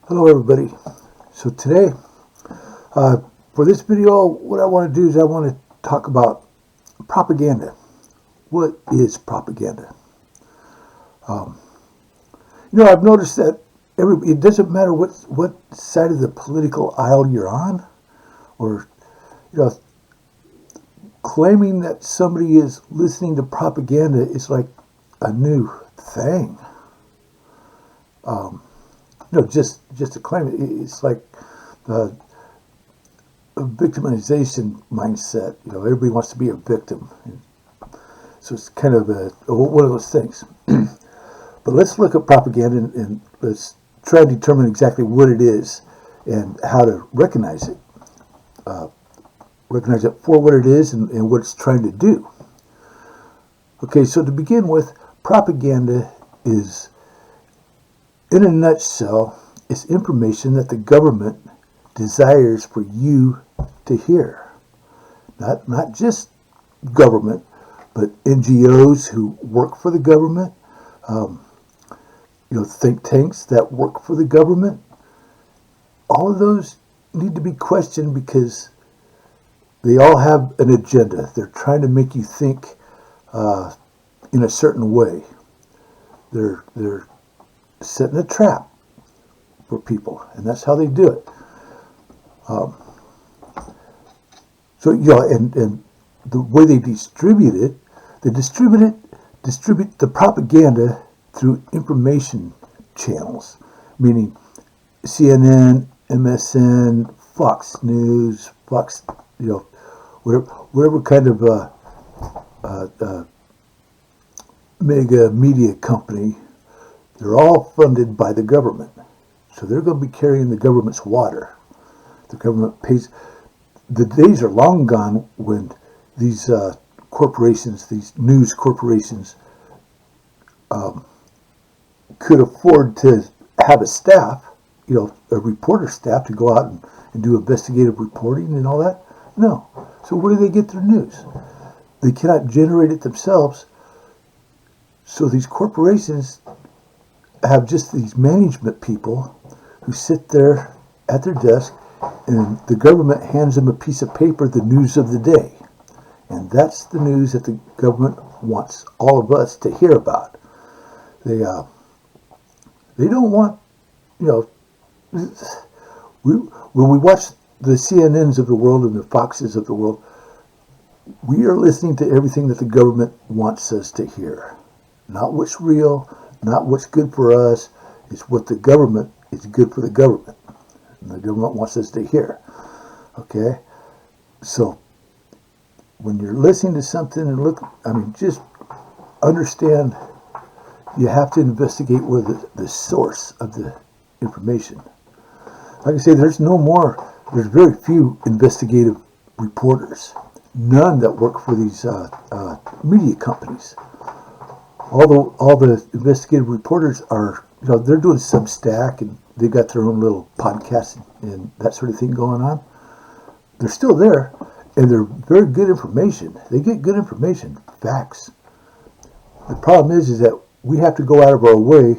Hello everybody. So today, for this video, what I want to do is I want to talk about propaganda. What is propaganda? I've noticed that it doesn't matter what side of the political aisle you're on, or you know, claiming that somebody is listening to propaganda is like a new thing. Just to claim it, it's like a victimization mindset. Everybody wants to be a victim, so it's kind of one of those things. But let's look at propaganda and let's try to determine exactly what it is and how to recognize it. Recognize it for what it is and what it's trying to do. Okay, so to begin with, propaganda is, in a nutshell, it's information that the government desires for you to hear. Not just government, but NGOs who work for the government, think tanks that work for the government. All of those need to be questioned because they all have an agenda. They're trying to make you think in a certain way. They're setting a trap for people, and that's how they do it. And the way they distribute it, they distribute the propaganda through information channels, meaning CNN, MSN, Fox News, Fox, whatever kind of mega media company. They're all funded by the government. So they're going to be carrying the government's water. The government pays. The days are long gone when these corporations, these news corporations, could afford to have a staff, a reporter staff to go out and do investigative reporting and all that. No. So where do they get their news? They cannot generate it themselves. So these corporations have just these management people who sit there at their desk, and the government hands them a piece of paper, the news of the day. And that's the news that the government wants all of us to hear about. They don't want, when we watch the CNNs of the world and the Foxes of the world, we are listening to everything that the government wants us to hear. Not what's real, not what's good for us. It's what the government is good for the government. And the government wants us to hear. Okay? So, when you're listening to something and just understand, you have to investigate where the source of the information. Like I say, there's very few investigative reporters. None that work for these media companies. All the investigative reporters are, they're doing Substack, and they got their own little podcast and that sort of thing going on. They're still there, and they're very good information. They get good information, facts. The problem is that we have to go out of our way,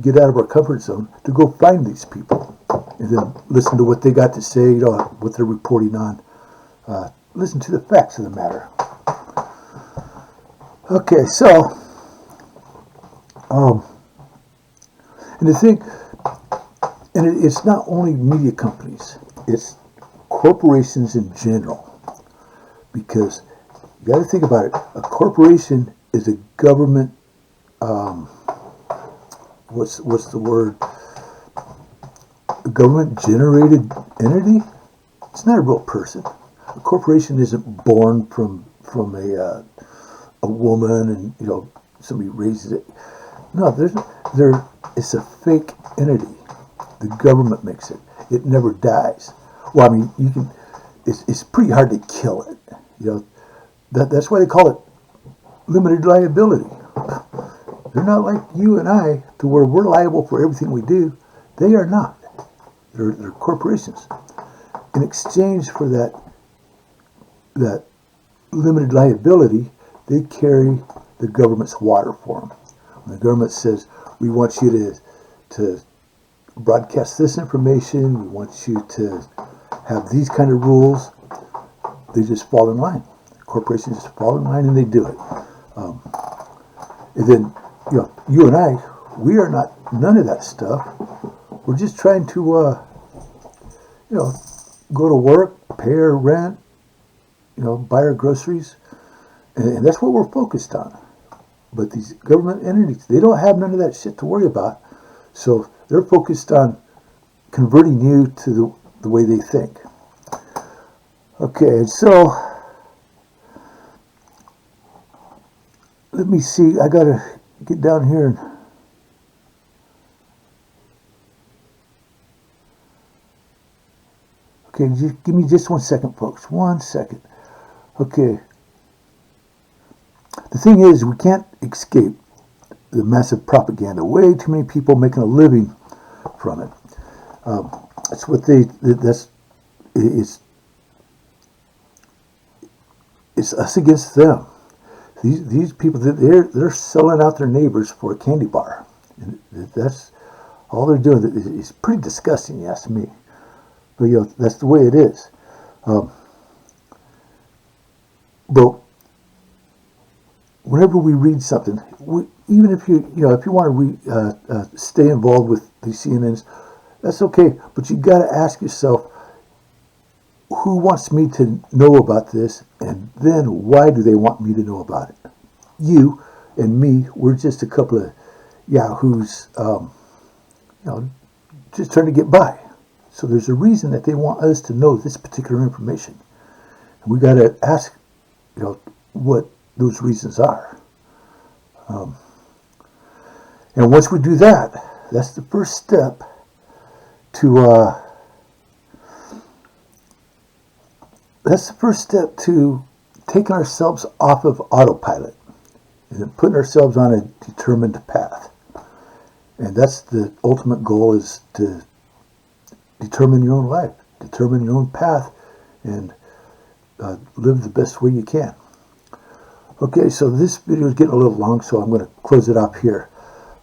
get out of our comfort zone to go find these people, and then listen to what they got to say, what they're reporting on. Listen to the facts of the matter. Okay, so, and the thing, and it's not only media companies, it's corporations in general, because you got to think about it. A corporation is a government, what's the word? A government generated entity. It's not a real person. A corporation isn't born from a woman and somebody raises it. No, it's a fake entity. The government makes it. It never dies. Well, it's pretty hard to kill it. That's why they call it limited liability. They're not like you and I, to where we're liable for everything we do. They are not. They're corporations. In exchange for that limited liability, they carry the government's water for them. When the government says, we want you to broadcast this information. We want you to have these kind of rules. They just fall in line. Corporations just fall in line and they do it. And then, you and I, we are not none of that stuff. We're just trying to, go to work, pay our rent, buy our groceries, and that's what we're focused on. But these government entities, they don't have none of that shit to worry about. So they're focused on converting you to the way they think. Okay, so let me see. I gotta get down here and okay, just give me just 1 second, folks. 1 second. Okay. The thing is, we can't escape the massive propaganda. Way too many people making a living from it. That's what it's us against them. These people, they're selling out their neighbors for a candy bar. And that's all they're doing. It's pretty disgusting, you ask me. But that's the way it is. But whenever we read something, even if you want to stay involved with the CNNs, that's okay. But you got to ask yourself, who wants me to know about this, and then why do they want me to know about it? You and me, we're just a couple of yahoos, just trying to get by. So there's a reason that they want us to know this particular information, and we got to ask, what those reasons are. And once we do that, that's the first step to taking ourselves off of autopilot and putting ourselves on a determined path. And that's the ultimate goal, is to determine your own life, determine your own path, and live the best way you can. Okay, so this video is getting a little long, so I'm going to close it up here.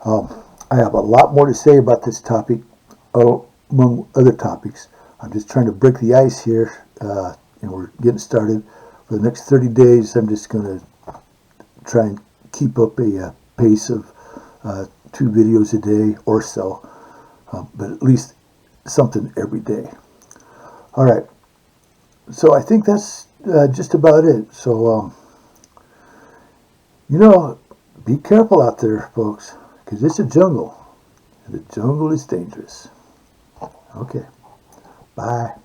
I have a lot more to say about this topic, among other topics. I'm just trying to break the ice here. We're getting started. For the next 30 days, I'm just going to try and keep up a pace of 2 videos a day or so, but at least something every day. All right, so I think that's just about it. So, be careful out there, folks, because it's a jungle, and the jungle is dangerous. Okay, bye.